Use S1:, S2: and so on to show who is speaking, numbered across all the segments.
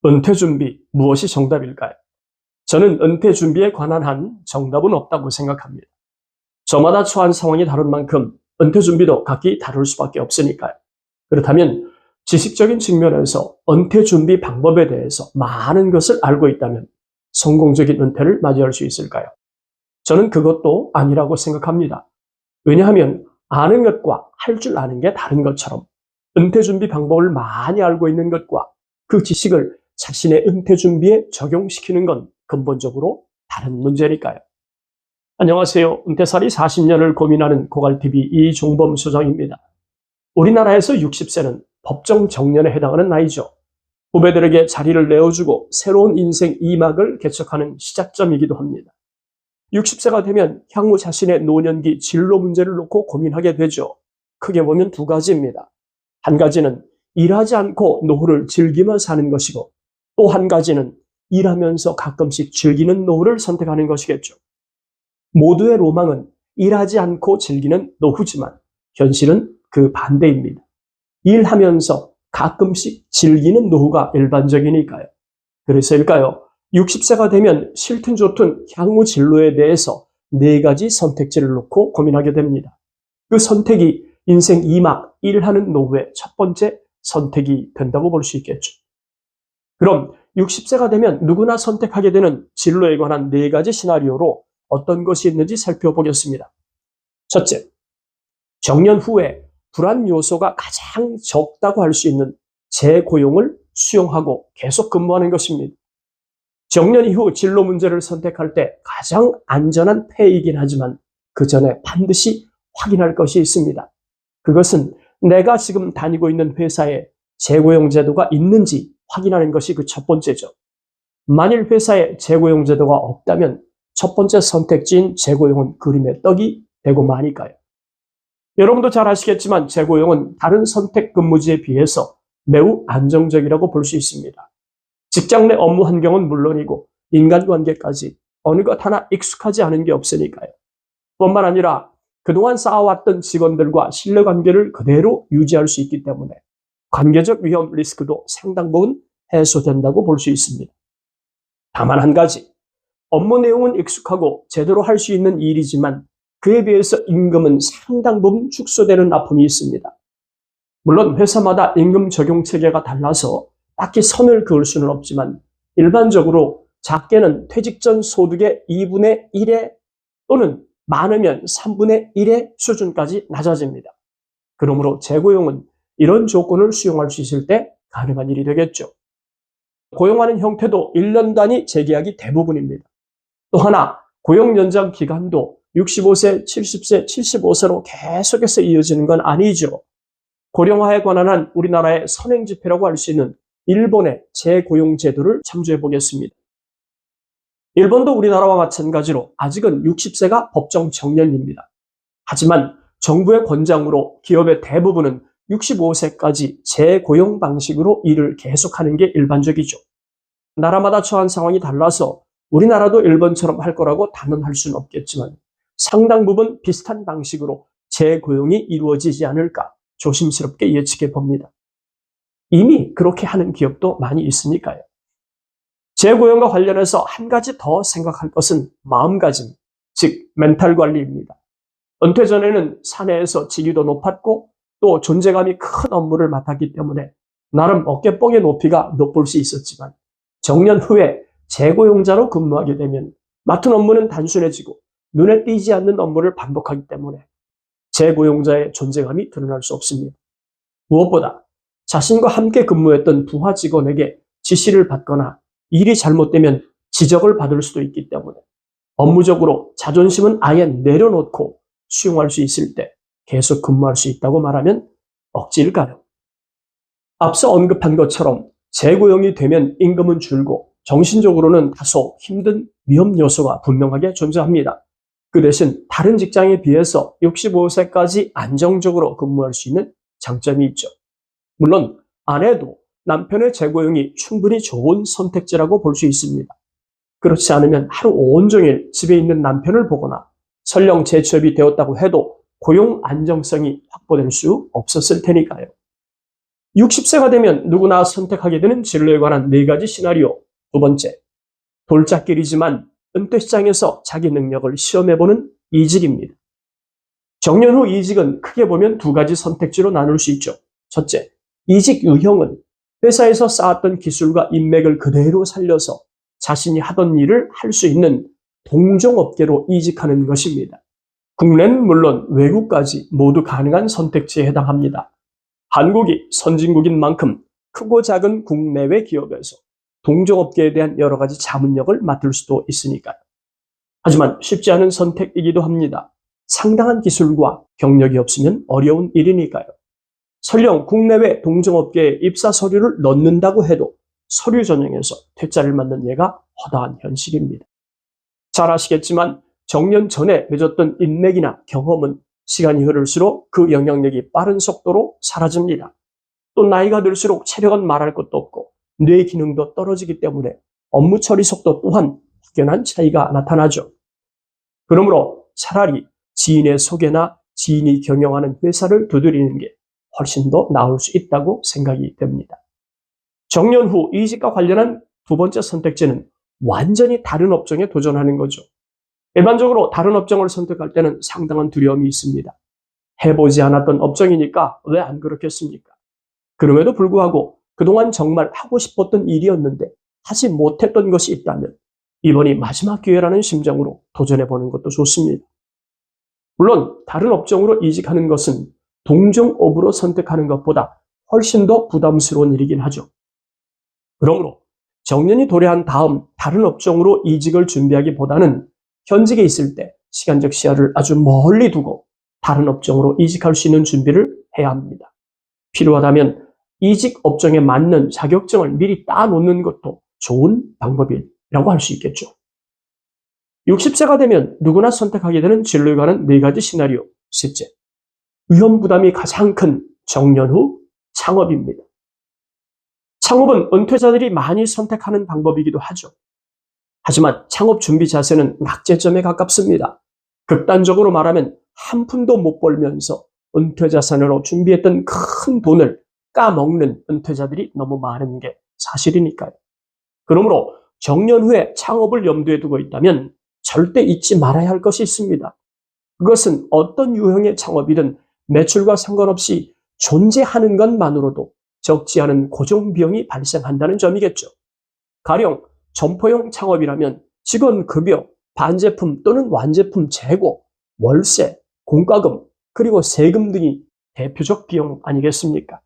S1: 은퇴 준비, 무엇이 정답일까요? 저는 은퇴 준비에 관한 한 정답은 없다고 생각합니다. 저마다 처한 상황이 다른 만큼 은퇴 준비도 각기 다를 수밖에 없으니까요. 그렇다면 지식적인 측면에서 은퇴 준비 방법에 대해서 많은 것을 알고 있다면 성공적인 은퇴를 맞이할 수 있을까요? 저는 그것도 아니라고 생각합니다. 왜냐하면 아는 것과 할 줄 아는 게 다른 것처럼 은퇴 준비 방법을 많이 알고 있는 것과 그 지식을 자신의 은퇴 준비에 적용시키는 건 근본적으로 다른 문제니까요. 안녕하세요. 은퇴살이 40년을 고민하는 고갈TV 이종범 소장입니다. 우리나라에서 60세는 법정 정년에 해당하는 나이죠. 후배들에게 자리를 내어주고 새로운 인생 2막을 개척하는 시작점이기도 합니다. 60세가 되면 향후 자신의 노년기 진로 문제를 놓고 고민하게 되죠. 크게 보면 두 가지입니다. 한 가지는 일하지 않고 노후를 즐기며 사는 것이고, 또 한 가지는 일하면서 가끔씩 즐기는 노후를 선택하는 것이겠죠. 모두의 로망은 일하지 않고 즐기는 노후지만 현실은 그 반대입니다. 일하면서 가끔씩 즐기는 노후가 일반적이니까요. 그래서일까요? 60세가 되면 싫든 좋든 향후 진로에 대해서 4가지 선택지를 놓고 고민하게 됩니다. 그 선택이 인생 2막 일하는 노후의 첫 번째 선택이 된다고 볼 수 있겠죠. 그럼 60세가 되면 누구나 선택하게 되는 진로에 관한 4가지 시나리오로 어떤 것이 있는지 살펴보겠습니다. 첫째, 정년 후에 불안 요소가 가장 적다고 할 수 있는 재고용을 수용하고 계속 근무하는 것입니다. 정년 이후 진로 문제를 선택할 때 가장 안전한 패이긴 하지만 그 전에 반드시 확인할 것이 있습니다. 그것은 내가 지금 다니고 있는 회사에 재고용 제도가 있는지 확인하는 것이 그 첫 번째죠. 만일 회사에 재고용 제도가 없다면 첫 번째 선택지인 재고용은 그림의 떡이 되고 마니까요. 여러분도 잘 아시겠지만 재고용은 다른 선택 근무지에 비해서 매우 안정적이라고 볼 수 있습니다. 직장 내 업무 환경은 물론이고 인간관계까지 어느 것 하나 익숙하지 않은 게 없으니까요. 뿐만 아니라 그동안 쌓아왔던 직원들과 신뢰관계를 그대로 유지할 수 있기 때문에 관계적 위험 리스크도 상당 부분 해소된다고 볼 수 있습니다. 다만 한 가지, 업무 내용은 익숙하고 제대로 할 수 있는 일이지만 그에 비해서 임금은 상당 부분 축소되는 아픔이 있습니다. 물론 회사마다 임금 적용 체계가 달라서 딱히 선을 그을 수는 없지만 일반적으로 작게는 퇴직 전 소득의 2분의 1에 또는 많으면 3분의 1의 수준까지 낮아집니다. 그러므로 재고용은 이런 조건을 수용할 수 있을 때 가능한 일이 되겠죠. 고용하는 형태도 1년 단위 재계약이 대부분입니다. 또 하나, 고용 연장 기간도 65세, 70세, 75세로 계속해서 이어지는 건 아니죠. 고령화에 관한 한 우리나라의 선행지표라고 할 수 있는 일본의 재고용 제도를 참조해 보겠습니다. 일본도 우리나라와 마찬가지로 아직은 60세가 법정 정년입니다. 하지만 정부의 권장으로 기업의 대부분은 65세까지 재고용 방식으로 일을 계속하는 게 일반적이죠. 나라마다 처한 상황이 달라서 우리나라도 일본처럼 할 거라고 단언할 수는 없겠지만 상당 부분 비슷한 방식으로 재고용이 이루어지지 않을까 조심스럽게 예측해 봅니다. 이미 그렇게 하는 기업도 많이 있으니까요. 재고용과 관련해서 한 가지 더 생각할 것은 마음가짐, 즉 멘탈 관리입니다. 은퇴 전에는 사내에서 직위도 높았고 또 존재감이 큰 업무를 맡았기 때문에 나름 어깨뽕의 높이가 높을 수 있었지만 정년 후에 재고용자로 근무하게 되면 맡은 업무는 단순해지고 눈에 띄지 않는 업무를 반복하기 때문에 재고용자의 존재감이 드러날 수 없습니다. 무엇보다 자신과 함께 근무했던 부하 직원에게 지시를 받거나 일이 잘못되면 지적을 받을 수도 있기 때문에 업무적으로 자존심은 아예 내려놓고 수용할 수 있을 때 계속 근무할 수 있다고 말하면 억지일까요? 앞서 언급한 것처럼 재고용이 되면 임금은 줄고 정신적으로는 다소 힘든 위험 요소가 분명하게 존재합니다. 그 대신 다른 직장에 비해서 65세까지 안정적으로 근무할 수 있는 장점이 있죠. 물론 아내도 남편의 재고용이 충분히 좋은 선택지라고 볼 수 있습니다. 그렇지 않으면 하루 온종일 집에 있는 남편을 보거나 설령 재취업이 되었다고 해도 고용 안정성이 확보될 수 없었을 테니까요. 60세가 되면 누구나 선택하게 되는 진로에 관한 4가지 시나리오. 두 번째, 돌짝길이지만 은퇴 시장에서 자기 능력을 시험해보는 이직입니다. 정년 후 이직은 크게 보면 2가지 선택지로 나눌 수 있죠. 첫째, 이직 유형은 회사에서 쌓았던 기술과 인맥을 그대로 살려서 자신이 하던 일을 할 수 있는 동종업계로 이직하는 것입니다. 국내는 물론 외국까지 모두 가능한 선택지에 해당합니다. 한국이 선진국인 만큼 크고 작은 국내외 기업에서 동종업계에 대한 여러 가지 자문력을 맡을 수도 있으니까요. 하지만 쉽지 않은 선택이기도 합니다. 상당한 기술과 경력이 없으면 어려운 일이니까요. 설령 국내외 동종업계에 입사 서류를 넣는다고 해도 서류 전형에서 퇴짜를 맞는 예가 허다한 현실입니다. 잘 아시겠지만 정년 전에 맺었던 인맥이나 경험은 시간이 흐를수록 그 영향력이 빠른 속도로 사라집니다. 또 나이가 들수록 체력은 말할 것도 없고 뇌 기능도 떨어지기 때문에 업무 처리 속도 또한 확연한 차이가 나타나죠. 그러므로 차라리 지인의 소개나 지인이 경영하는 회사를 두드리는 게 훨씬 더 나을 수 있다고 생각이 됩니다. 정년 후 이직과 관련한 2번째 선택지는 완전히 다른 업종에 도전하는 거죠. 일반적으로 다른 업종을 선택할 때는 상당한 두려움이 있습니다. 해보지 않았던 업종이니까 왜 안 그렇겠습니까? 그럼에도 불구하고 그동안 정말 하고 싶었던 일이었는데 하지 못했던 것이 있다면 이번이 마지막 기회라는 심정으로 도전해보는 것도 좋습니다. 물론 다른 업종으로 이직하는 것은 동종업으로 선택하는 것보다 훨씬 더 부담스러운 일이긴 하죠. 그러므로 정년이 도래한 다음 다른 업종으로 이직을 준비하기보다는 현직에 있을 때 시간적 시야를 아주 멀리 두고 다른 업종으로 이직할 수 있는 준비를 해야 합니다. 필요하다면 이직 업종에 맞는 자격증을 미리 따놓는 것도 좋은 방법이라고 할 수 있겠죠. 60세가 되면 누구나 선택하게 되는 진로에 관한 4가지 시나리오. 셋째, 위험 부담이 가장 큰 정년 후 창업입니다. 창업은 은퇴자들이 많이 선택하는 방법이기도 하죠. 하지만 창업 준비 자세는 낙제점에 가깝습니다. 극단적으로 말하면 한 푼도 못 벌면서 은퇴 자산으로 준비했던 큰 돈을 까먹는 은퇴자들이 너무 많은 게 사실이니까요. 그러므로 정년 후에 창업을 염두에 두고 있다면 절대 잊지 말아야 할 것이 있습니다. 그것은 어떤 유형의 창업이든 매출과 상관없이 존재하는 것만으로도 적지 않은 고정비용이 발생한다는 점이겠죠. 가령 점포형 창업이라면 직원 급여, 반제품 또는 완제품 재고, 월세, 공과금, 그리고 세금 등이 대표적 비용 아니겠습니까?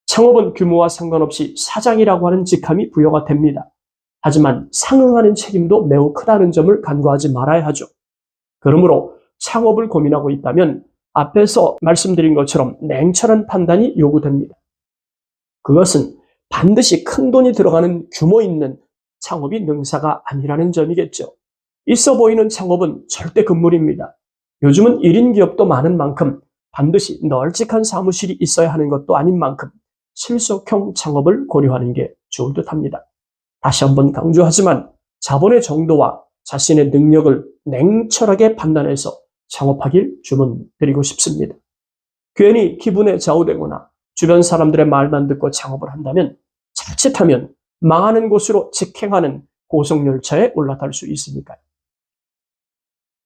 S1: 창업은 규모와 상관없이 사장이라고 하는 직함이 부여가 됩니다. 하지만 상응하는 책임도 매우 크다는 점을 간과하지 말아야 하죠. 그러므로 창업을 고민하고 있다면 앞에서 말씀드린 것처럼 냉철한 판단이 요구됩니다. 그것은 반드시 큰 돈이 들어가는 규모 있는 창업이 능사가 아니라는 점이겠죠. 있어 보이는 창업은 절대 금물입니다. 요즘은 1인 기업도 많은 만큼 반드시 널찍한 사무실이 있어야 하는 것도 아닌 만큼 실속형 창업을 고려하는 게 좋을 듯합니다. 다시 한번 강조하지만 자본의 정도와 자신의 능력을 냉철하게 판단해서 창업하길 주문드리고 싶습니다. 괜히 기분에 좌우되거나 주변 사람들의 말만 듣고 창업을 한다면 자칫하면 망하는 곳으로 직행하는 고속열차에 올라탈 수 있으니까요.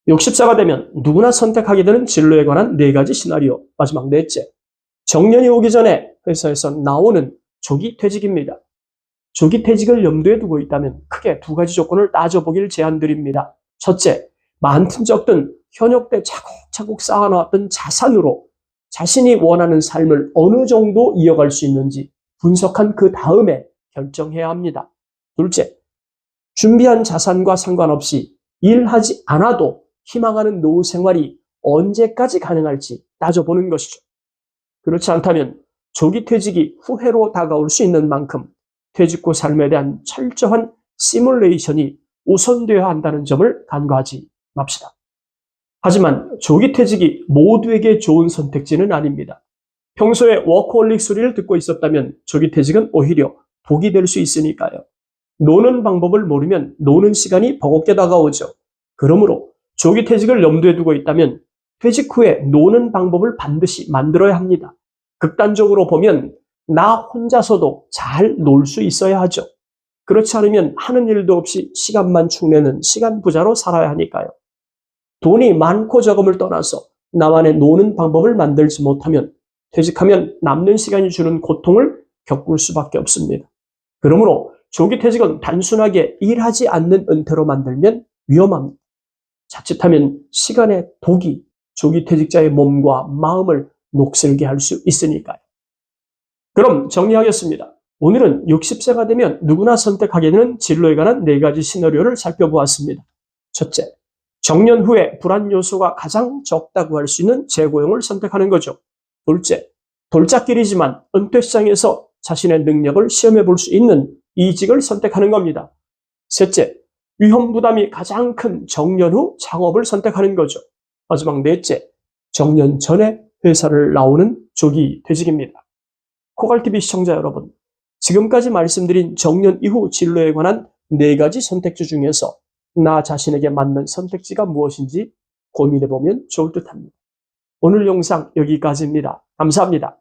S1: 60세가 되면 누구나 선택하게 되는 진로에 관한 4가지 시나리오. 마지막 넷째, 정년이 오기 전에 회사에서 나오는 조기 퇴직입니다. 조기 퇴직을 염두에 두고 있다면 크게 2가지 조건을 따져보길 제안드립니다. 첫째, 많든 적든 현역 때 차곡차곡 쌓아놓았던 자산으로 자신이 원하는 삶을 어느 정도 이어갈 수 있는지 분석한 그 다음에 결정해야 합니다. 둘째, 준비한 자산과 상관없이 일하지 않아도 희망하는 노후 생활이 언제까지 가능할지 따져보는 것이죠. 그렇지 않다면 조기 퇴직이 후회로 다가올 수 있는 만큼 퇴직 후 삶에 대한 철저한 시뮬레이션이 우선되어야 한다는 점을 간과하지 맙시다. 하지만 조기 퇴직이 모두에게 좋은 선택지는 아닙니다. 평소에 워커홀릭 소리를 듣고 있었다면 조기 퇴직은 오히려 복이 될 수 있으니까요. 노는 방법을 모르면 노는 시간이 버겁게 다가오죠. 그러므로 조기 퇴직을 염두에 두고 있다면 퇴직 후에 노는 방법을 반드시 만들어야 합니다. 극단적으로 보면 나 혼자서도 잘 놀 수 있어야 하죠. 그렇지 않으면 하는 일도 없이 시간만 축내는 시간 부자로 살아야 하니까요. 돈이 많고 적음을 떠나서 나만의 노는 방법을 만들지 못하면 퇴직하면 남는 시간이 주는 고통을 겪을 수밖에 없습니다. 그러므로 조기 퇴직은 단순하게 일하지 않는 은퇴로 만들면 위험합니다. 자칫하면 시간의 독이 조기 퇴직자의 몸과 마음을 녹슬게 할 수 있으니까요. 그럼 정리하겠습니다. 오늘은 60세가 되면 누구나 선택하게 되는 진로에 관한 4가지 시나리오를 살펴보았습니다. 첫째, 정년 후에 불안 요소가 가장 적다고 할 수 있는 재고용을 선택하는 거죠. 둘째, 돌짝길이지만 은퇴 시장에서 자신의 능력을 시험해 볼 수 있는 이직을 선택하는 겁니다. 셋째, 위험 부담이 가장 큰 정년 후 창업을 선택하는 거죠. 마지막 넷째, 정년 전에 회사를 나오는 조기 퇴직입니다. 코갈TV 시청자 여러분, 지금까지 말씀드린 정년 이후 진로에 관한 4가지 선택지 중에서 나 자신에게 맞는 선택지가 무엇인지 고민해보면 좋을 듯합니다. 오늘 영상 여기까지입니다. 감사합니다.